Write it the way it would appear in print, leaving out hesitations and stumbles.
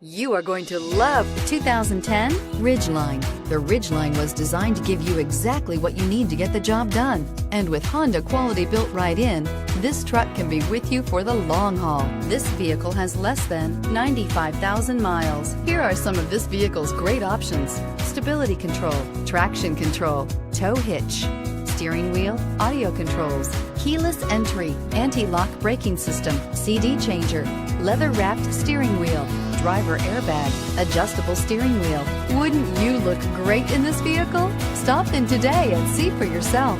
You are going to love the 2010 Ridgeline. The Ridgeline was designed to give you exactly what you need to get the job done. And with Honda quality built right in, this truck can be with you for the long haul. This vehicle has less than 95,000 miles. Here are some of this vehicle's great options: stability control, traction control, tow hitch, steering wheel audio controls, keyless entry, anti-lock braking system, CD changer, leather-wrapped steering wheel, driver airbag, adjustable steering wheel. Wouldn't you look great in this vehicle? Stop in today and see for yourself.